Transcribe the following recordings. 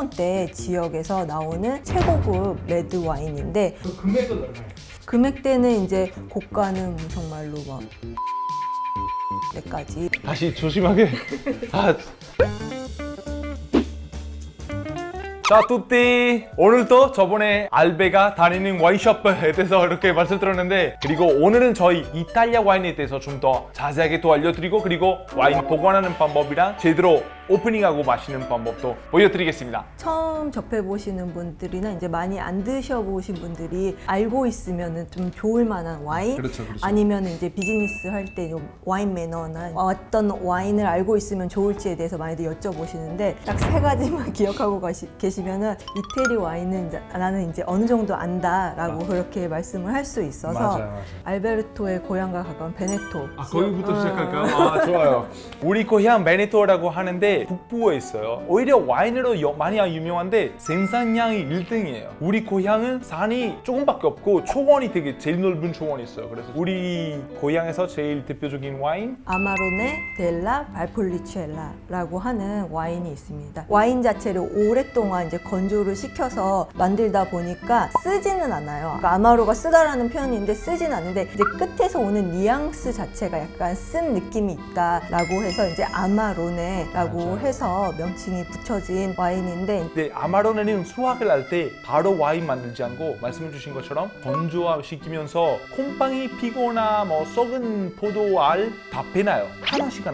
피에몬테 지역에서 나오는 최고급 레드 와인인데 그 금액은 얼마예요? 금액대는 이제 고가는 정말로 막 때까지. 다시 조심하게. 아. 자, 뚜띠! 오늘도 저번에 알베가 다니는 와인숍에 대해서 이렇게 말씀드렸는데, 그리고 오늘은 저희 이탈리아 와인에 대해서 좀 더 자세하게 또 알려드리고, 그리고 와인 보관하는 방법이랑 제대로 오프닝하고 마시는 방법도 보여드리겠습니다. 처음 접해보시는 분들이나 이제 많이 안 드셔보신 분들이 알고 있으면 좀 좋을 만한 와인, 그렇죠. 아니면 이제 비즈니스 할 때 와인 매너나 어떤 와인을 알고 있으면 좋을지에 대해서 많이들 여쭤보시는데 딱 세 가지만 기억하고 계시면은 이태리 와인은 나는 이제 어느 정도 안다라고 그렇게 말씀을 할 수 있어서 맞아요. 알베르토의 고향과 가까운 베네토. 거기부터 시작할까요? 아, 좋아요. 우리 고향 베네토라고 하는데 북부에 있어요. 오히려 와인으로 많이 유명한데 생산량이 1등이에요. 우리 고향은 산이 조금밖에 없고 초원이 되게 제일 넓은 초원이 있어요. 그래서 우리 고향에서 제일 대표적인 와인 아마로네 델라 발폴리첼라라고 하는 와인이 있습니다. 와인 자체를 오랫동안 이제 건조를 시켜서 만들다 보니까 쓰지는 않아요. 그러니까 아마로가 쓰다라는 표현인데 쓰진 않는데 이제 끝에서 오는 뉘앙스 자체가 약간 쓴 느낌이 있다라고 해서 이제 아마로네라고 맞아요. 해서 명칭이 붙여진 와인인데 근데 아마로네는 수확을 할 때 바로 와인 만들지 않고 말씀해 주신 것처럼 건조시키면서 콩빵이 피거나 뭐 썩은 포도알 다 빼놔요. 하나씩 다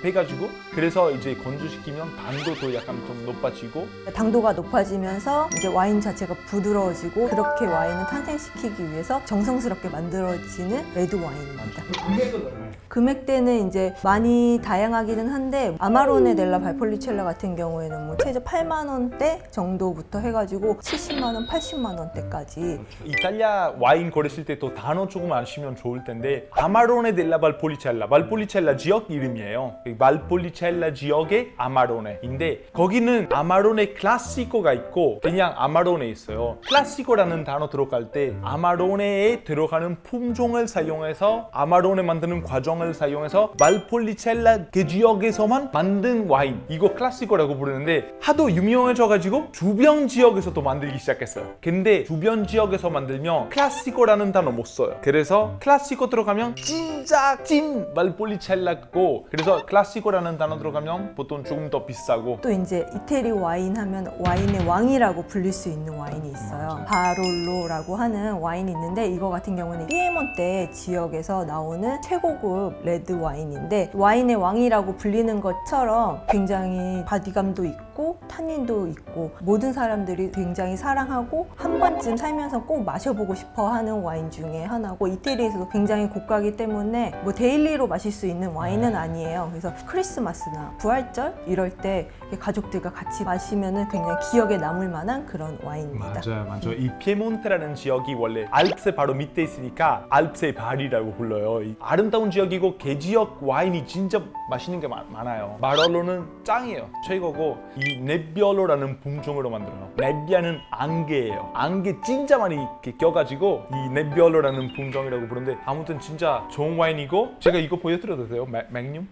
빼가지고 그래서 이제 건조시키면 당도 더 약간 좀 높아지고 당도가 높아지면서 이제 와인 자체가 부드러워지고 그렇게 와인을 탄생시키기 위해서 정성스럽게 만들어지는 레드 와인입니다. 그 금액은 얼마예요? 금액대는 이제 많이 다양하기는 한데 아마로네 델라 발폴리첼라 같은 경우에는 뭐 최저 8만 원대 정도부터 해가지고 70만 원, 80만 원대까지. 이탈리아 와인 고르실 때 또 단어 조금 아시면 좋을 텐데 아마로네 델라 발폴리첼라 지역 이름이에요. 발폴리첼라 지역의 아마로네인데 거기는 아마로네 클라시코가 있고 그냥 아마로네 있어요. 클라시코라는 단어 들어갈 때 아마로네에 들어가는 품종을 사용해서 아마로네 만드는 과정을 사용해서 발폴리첼라 그 지역에서만 만든 와인, 이거 클라시코라고 부르는데 하도 유명해져가지고 주변 지역에서도 만들기 시작했어요. 근데 주변 지역에서 만들면 클라시코라는 단어 못 써요. 그래서 클라시코 들어가면 진짜 찐 발폴리첼라고, 그래서 클라시코라는 단어 들어가면 보통 조금 더 비싸고. 또 이제 이태리 와인 하면 와인의 왕이라고 불릴 수 있는 와인이 있어요. 바롤로라고 하는 와인이 있는데 이거 같은 경우는 피에몬테 지역에서 나오는 최고급 레드 와인인데 와인의 왕이라고 불리는 것처럼 굉장히 바디감도 있고 탄닌도 있고 모든 사람들이 굉장히 사랑하고 한 번쯤 살면서 꼭 마셔보고 싶어 하는 와인 중에 하나고, 이태리에서도 굉장히 고가이기 때문에 뭐 데일리로 마실 수 있는 와인은 아니에요. 그래서 크리스마스나 부활절 이럴 때 가족들과 같이 마시면은 굉장히 기억에 남을 만한 그런 와인입니다. 맞아요. 이 피에몬테라는 지역이 원래 알프스 바로 밑에 있으니까 알프스의 발이라고 불러요. 이 아름다운 지역이고 그 지역 와인이 진짜 맛있는 게 많아요. 마롤로는 짱이에요. 최고고 이 네비올로라는 품종으로 만들어요. 네비아는 안개예요. 안개 진짜 많이 이렇게 껴가지고 이 네비올로라는 품종이라고 부르는데 아무튼 진짜 좋은 와인이고, 제가 이거 보여드려도 돼요? 맥뇽?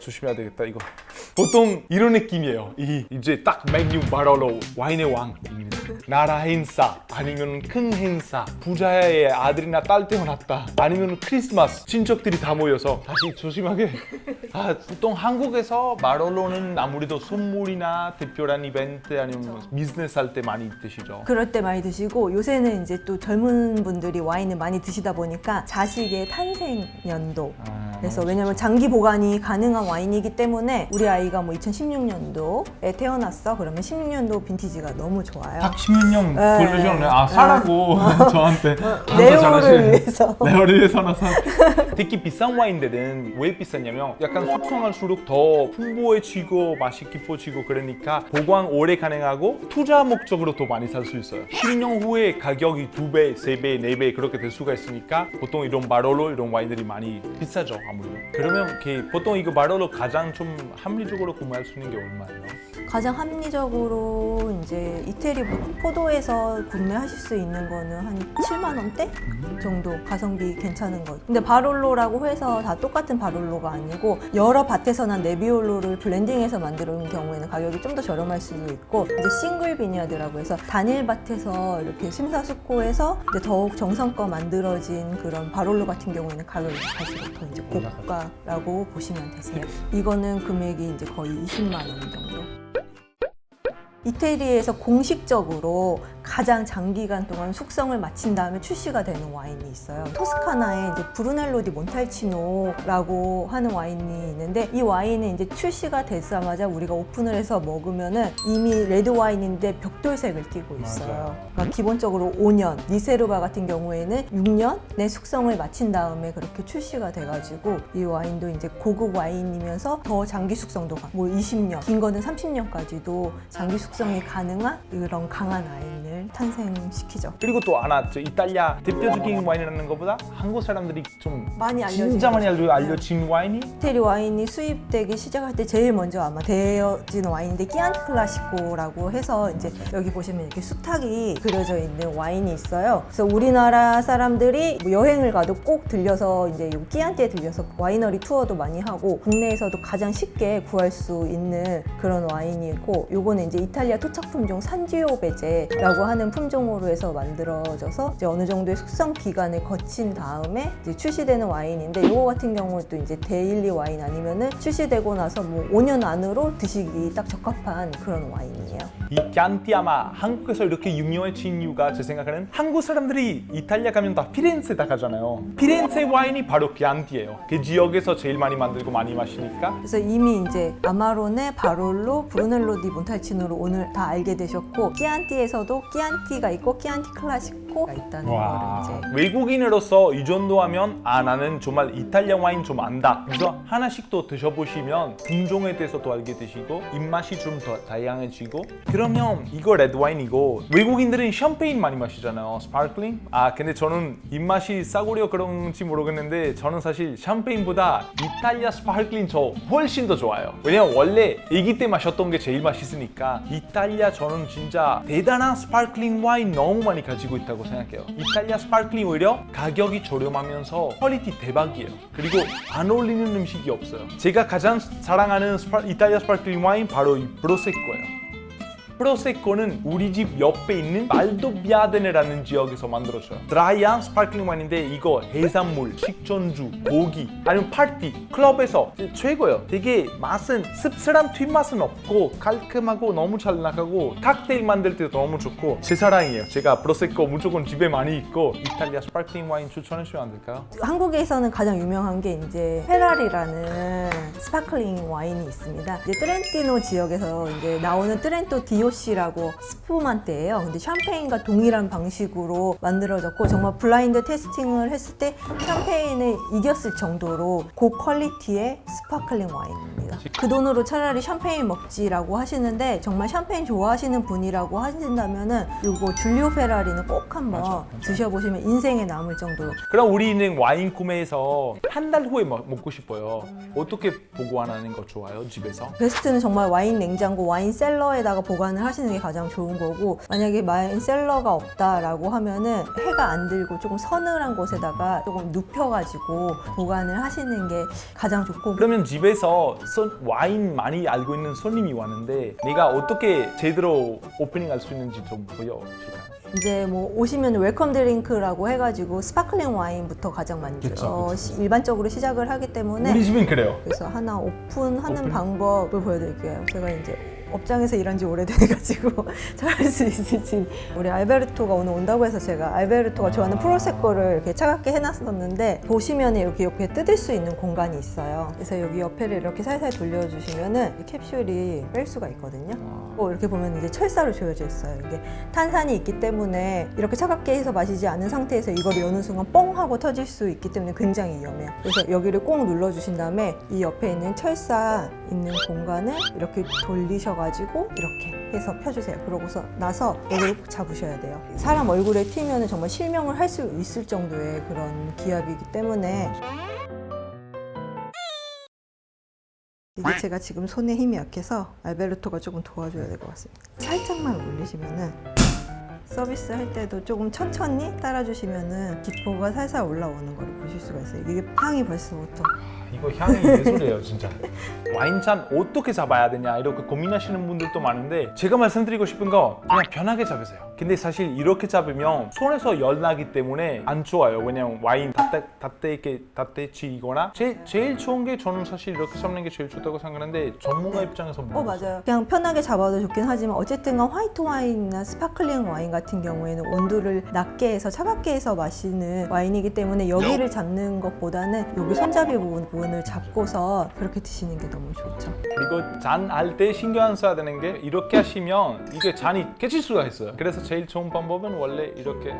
조심해야 되겠다 이거. 보통 이런 느낌이에요. 이제 딱 맥뇽 마롤로 와인의 왕입니다. 나라 행사 아니면 큰 행사, 부자의 아들이나 딸 태어났다, 아니면 크리스마스 친척들이 다 모여서 다시 조심하게. 보통 한국에서 마롤로는 아무래도 선물이나 특별한 이벤트 아니면 비즈니스 할 때 많이 드시죠. 그럴 때 많이 드시고, 요새는 이제 또 젊은 분들이 와인을 많이 드시다 보니까 자식의 탄생 연도, 그래서 왜냐면 장기 보관이 가능한 와인이기 때문에 우리 아이가 뭐 2016년도에 태어났어 그러면 16년도 빈티지가 너무 좋아요. 딱 16년 네. 돌리셨네. 사라고 저한테 레오를 위해서. 레오를 위해서 특히 비싼 와인들은 왜 비싸냐면 약간 숙성할수록 더 풍부해지고 맛이 깊어지고 그러니까 보관 오래 가능하고 투자 목적으로 더 많이 살 수 있어요. 10년 후에 가격이 2배, 3배, 4배 그렇게 될 수가 있으니까 보통 이런 마롤로 이런 와인들이 많이 비싸죠 아무래도. 그러면 보통 이거 마롤로 가장 좀 합리적으로 구매할 수 있는 게 얼마예요? 가장 합리적으로 이제 이태리 포도에서 구매하실 수 있는 거는 한 7만 원대 정도 가성비 괜찮은 거. 근데 바롤로라고 해서 다 똑같은 바롤로가 아니고 여러 밭에서 난 네비올로를 블렌딩해서 만드는 경우에는 가격이 좀 더 저렴할 수도 있고, 이제 싱글 비니아드라고 해서 단일 밭에서 이렇게 심사숙고해서 이제 더욱 정성껏 만들어진 그런 바롤로 같은 경우에는 가격이 갈수록 더 이제 고가라고 보시면 되세요. 이거는 금액이 이제 거의 20만 원 정도. 이태리에서 공식적으로 가장 장기간 동안 숙성을 마친 다음에 출시가 되는 와인이 있어요. 토스카나에 이제 브루넬로 디 몬탈치노라고 하는 와인이 있는데, 이 와인은 이제 출시가 되자마자 우리가 오픈을 해서 먹으면은 이미 레드 와인인데 벽돌색을 띠고 있어요. 그러니까 기본적으로 5년, 니세르바 같은 경우에는 6년의 숙성을 마친 다음에 그렇게 출시가 돼가지고, 이 와인도 이제 고급 와인이면서 더 장기 숙성도 뭐 20년, 긴 거는 30년까지도 장기 숙성이 가능한 이런 강한 와인을 탄생시키죠. 그리고 또 하나, 저 이탈리아 대표적인 와인이라는 것보다 한국 사람들이 좀 많이 알려진 진짜 많이 알려진 와인이 이태리 와인이 수입되기 시작할 때 제일 먼저 아마 되어진 와인인데, 끼안티 클라시코라고 해서 이제 여기 보시면 이렇게 수탉이 그려져 있는 와인이 있어요. 그래서 우리나라 사람들이 뭐 여행을 가도 꼭 들려서 이제 이 끼안티에 들려서 와이너리 투어도 많이 하고, 국내에서도 가장 쉽게 구할 수 있는 그런 와인이고, 요거는 이제 이탈리아 토착 품종 산지오베제라고 하는 품종으로 해서 만들어져서 이제 어느 정도의 숙성 기간을 거친 다음에 이제 출시되는 와인인데, 요거 같은 경우는 또 이제 데일리 와인 아니면은 출시되고 나서 뭐 5년 안으로 드시기 딱 적합한 그런 와인이에요. 이 깐티 아마 한국에서 이렇게 유명해진 이유가, 제 생각에는 한국 사람들이 이탈리아 가면 다 피렌체다 가잖아요. 피렌체 와인이 바로 깐티예요. 그 지역에서 제일 많이 만들고 많이 마시니까. 그래서 이미 이제 아마로네, 바롤로, 브루넬로 디 몬탈치노로 오늘 다 알게 되셨고, 끼안티에서도 끼안티가 있고 끼안티 클라시코가 있다는 거를 이제 외국인으로서 이 정도 하면 나는 정말 이탈리아 와인 좀 안다. 그래서 하나씩 또 드셔보시면 품종에 대해서 또 알게 되시고 입맛이 좀 더 다양해지고, 그러면 이거 레드 와인이고, 외국인들은 샴페인 많이 마시잖아요. 스파클링. 근데 저는 입맛이 싸구려 그런지 모르겠는데, 저는 사실 샴페인보다 이탈리아 스파클링 저 훨씬 더 좋아요. 왜냐면 원래 아기 때 마셨던 게 제일 맛있으니까. 이탈리아 저는 진짜 대단한 스파클링 와인 너무 많이 가지고 있다고 생각해요. 이탈리아 스파클링 오히려 가격이 저렴하면서 퀄리티 대박이에요. 그리고 안 어울리는 음식이 없어요. 제가 가장 사랑하는 이탈리아 스파클링 와인 바로 이 프로세코예요. 프로세코는 우리 집 옆에 있는 말도비아데네라는 지역에서 만들어져요. 드라이한 스파클링 와인인데, 이거 해산물, 식전주, 고기, 아니면 파티, 클럽에서 최고예요. 되게 맛은 씁쓸한 뒷맛은 없고 깔끔하고 너무 잘 나가고, 칵테일 만들 때도 너무 좋고 제 사랑이에요. 제가 프로세코 무조건 집에 많이 있고, 이탈리아 스파클링 와인 추천해 주시면 안 될까요? 한국에서는 가장 유명한 게 이제 페라리라는 스파클링 와인이 있습니다. 이제 트렌티노 지역에서 이제 나오는 트렌토 디오시라고 스푸만테예요. 근데 샴페인과 동일한 방식으로 만들어졌고, 정말 블라인드 테스팅을 했을 때 샴페인을 이겼을 정도로 고퀄리티의 스파클링 와인입니다. 그 돈으로 차라리 샴페인 먹지라고 하시는데, 정말 샴페인 좋아하시는 분이라고 하신다면은 이거 줄리오 페라리는 꼭 한번 드셔보시면 인생에 남을 정도로. 그럼 우리는 와인 구매해서 한 달 후에 먹고 싶어요. 어떻게 보관하는 거 좋아요, 집에서? 베스트는 정말 와인 냉장고, 와인 셀러에다가 보관을 하시는 게 가장 좋은 거고, 만약에 와인 셀러가 없다라고 하면은 해가 안 들고 조금 서늘한 곳에다가 조금 눕혀가지고 보관을 하시는 게 가장 좋고. 그러면 집에서 와인 많이 알고 있는 손님이 왔는데, 내가 어떻게 제대로 오프닝 할 수 있는지 좀 보여줄까요? 이제 뭐 오시면 웰컴 드링크라고 해가지고 스파클링 와인부터 가장 먼저 일반적으로 시작을 하기 때문에, 우리 집은 그래요. 그래서 하나 오픈하는 방법을 보여드릴게요. 제가 이제 업장에서 일한 지 오래돼가지고 잘할 수 있을지. 우리 알베르토가 오늘 온다고 해서 제가 알베르토가 좋아하는 프로세코를 이렇게 차갑게 해놨었는데, 보시면 이렇게 옆에 뜯을 수 있는 공간이 있어요. 그래서 여기 옆에를 이렇게 살살 돌려주시면은 이 캡슐이 뺄 수가 있거든요. 이렇게 보면 이제 철사로 조여져 있어요. 이게 탄산이 있기 때문에 이렇게 차갑게 해서 마시지 않은 상태에서 이걸 여는 순간 뻥 하고 터질 수 있기 때문에 굉장히 위험해요. 그래서 여기를 꼭 눌러주신 다음에 이 옆에 있는 철사 있는 공간을 이렇게 돌리셔가지고 이렇게 해서 펴주세요. 그러고서 나서 여기를 꼭 잡으셔야 돼요. 사람 얼굴에 튀면 정말 실명을 할 수 있을 정도의 그런 기압이기 때문에 이게 제가 지금 손에 힘이 약해서 알베르토가 조금 도와줘야 될 것 같습니다. 살짝만 올리시면은 서비스 할 때도 조금 천천히 따라주시면은 기포가 살살 올라오는 걸 보실 수가 있어요. 이게 향이 벌써부터 이거 향이 예술이에요 진짜. 와인잔 어떻게 잡아야 되냐 이렇게 고민하시는 분들도 많은데 제가 말씀드리고 싶은 거 그냥 편하게 잡으세요. 근데 사실 이렇게 잡으면 손에서 열 나기 때문에 안 좋아요. 왜냐면 와인 다떼치거나 제일 좋은 게 저는 사실 이렇게 잡는 게 제일 좋다고 생각하는데 전문가 입장에서 맞아요. 그냥 편하게 잡아도 좋긴 하지만 어쨌든 간 화이트 와인이나 스파클링 와인 같은 경우에는 온도를 낮게 해서 차갑게 해서 마시는 와인이기 때문에 여기를 잡는 것보다는 여기 손잡이 부분을 잡고서 그렇게 드시는 게 너무 좋죠. 그리고 잔 할 때 신경 써야 되는 게 이렇게 하시면 이게 잔이 깨질 수가 있어요. 그래서 제일 좋은 방법은 원래 이렇게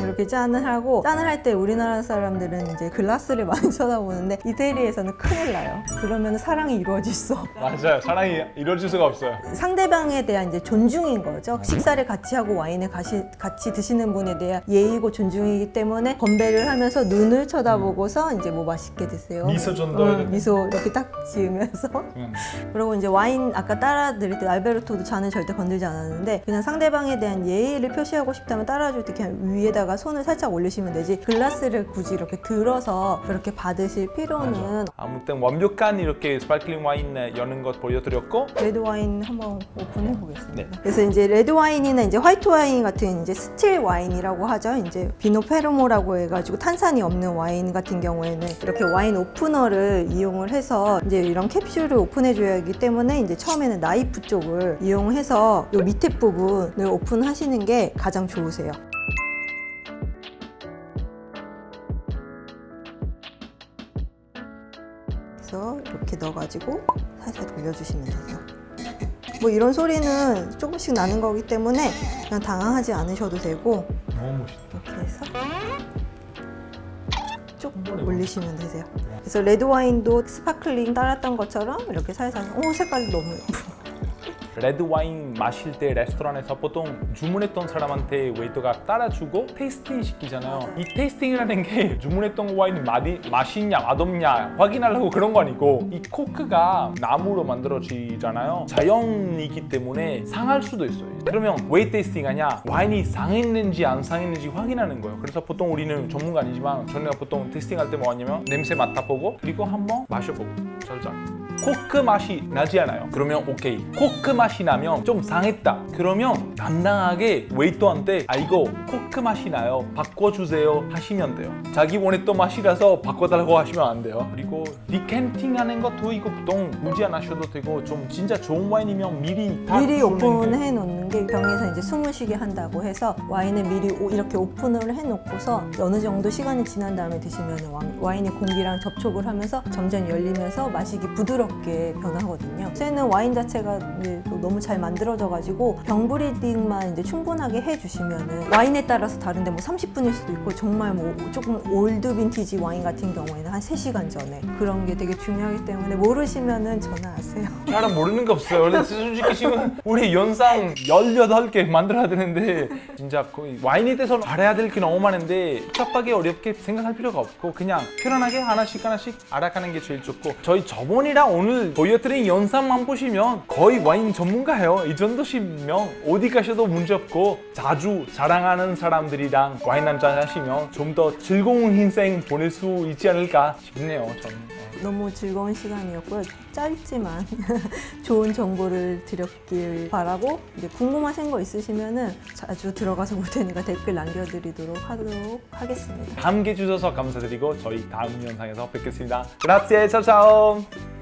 이렇게 짠을 하고 짠을 할 때 우리나라 사람들은 이제 글라스를 많이 쳐다보는데 이태리에서는 큰일 나요. 그러면 사랑이 이루어질 수 없어요. 맞아요. 사랑이 이루어질 수가 없어요. 상대방에 대한 이제 존중인 거죠. 식사를 같이 하고 와인을 같이 드시는 분에 대한 예의고 존중이기 때문에 건배를 하면서 눈을 쳐다보고서 이제 뭐 맛있게 드세요. 미소 정도 미소 이렇게 딱 지으면서 그리고 이제 와인 아까 따라 드릴 때 알베르토도 잔을 절대 건들지 않았는데 그냥 상대방에 대한 예의를 표시하고 싶다면 따라줄 때 그냥 위에다가 손을 살짝 올리시면 되지 글라스를 굳이 이렇게 들어서 그렇게 받으실 필요는 아무튼 완벽한 이렇게 스파클링 와인 여는 것 보여드렸고 레드 와인 한번 오픈해 보겠습니다. 네. 그래서 이제 레드 와인이나 이제 화이트 와인 같은 이제 스틸 와인이라고 하죠. 이제 비노 페르모라고 해가지고 탄산이 없는 와인 같은 경우에는 이렇게 와인 오프너를 이용을 해서 이제 이런 캡슐을 오픈해 줘야 하기 때문에 이제 처음에는 나이프 쪽을 이용해서 이 밑에 부분을 오픈하시는 게 가장 좋으세요. 그래서 이렇게 넣어가지고 살살 돌려주시면 되세요. 뭐 이런 소리는 조금씩 나는 거기 때문에 그냥 당황하지 않으셔도 되고 너무 멋있다. 이렇게 해서 쭉 올리시면 되세요. 그래서 레드 와인도 스파클링 따랐던 것처럼 이렇게 살살 색깔이 너무 예뻐. 레드 와인 마실 때 레스토랑에서 보통 주문했던 사람한테 웨이터가 따라주고 테이스팅 시키잖아요. 이 테이스팅이라는 게 주문했던 와인이 맛있냐 맛없냐 확인하려고 그런 거 아니고 이 코크가 나무로 만들어지잖아요. 자연이기 때문에 상할 수도 있어요. 그러면 왜 테이스팅 하냐? 와인이 상했는지 안 상했는지 확인하는 거예요. 그래서 보통 우리는 전문가 아니지만 저희가 보통 테이스팅 할 때 뭐 하냐면 냄새 맡아보고 그리고 한번 마셔보고 살짝 코크 맛이 나지 않아요. 그러면 오케이. 코크 맛이 나면 좀 상했다. 그러면 당당하게 웨이터한테 이거 코크 맛이 나요. 바꿔주세요 하시면 돼요. 자기 원했던 맛이라서 바꿔달라고 하시면 안 돼요. 그리고 디캔팅 하는 것도 이거 보통 무지 안 하셔도 되고 좀 진짜 좋은 와인이면 미리 오픈해 놓는 게 병에서 이제 숨을 쉬게 한다고 해서 와인을 미리 이렇게 오픈을 해 놓고서 어느 정도 시간이 지난 다음에 드시면 와인이 공기랑 접촉을 하면서 점점 열리면서 마시기 부드럽게 변하거든요. 쇠는 와인 자체가 이제 너무 잘 만들어져 가지고 병 브리딩만 이제 충분하게 해주시면은 와인에 따라서 다른데 뭐 30분일 수도 있고 정말 뭐 조금 올드 빈티지 와인 같은 경우에는 한 3시간 전에 그런 게 되게 중요하기 때문에 모르시면은 전화하세요. 사람 모르는 거 없어요. 원래 솔직히 지금 우리 연상 18개 만들어야 되는데 진짜 거의 와인에 대해서 잘해야 될 게 너무 많은데 복잡하게 어렵게 생각할 필요가 없고 그냥 편안하게 하나씩 알아가는 게 제일 좋고 저희 저번이랑 오늘 보여드린 영상만 보시면 거의 와인 전문가예요. 이 정도시면 어디 가셔도 문제 없고 자주 자랑하는 사람들이랑 와인 한잔 하시면 좀 더 즐거운 인생 보낼 수 있지 않을까 싶네요. 저는. 너무 즐거운 시간이었고요. 짧지만 좋은 정보를 드렸길 바라고 이제 궁금하신 거 있으시면은 자주 들어가서 볼 테니까 댓글 남겨드리도록 하도록 하겠습니다. 함께 해주셔서 감사드리고 저희 다음 영상에서 뵙겠습니다. Grazie, ciao ciao.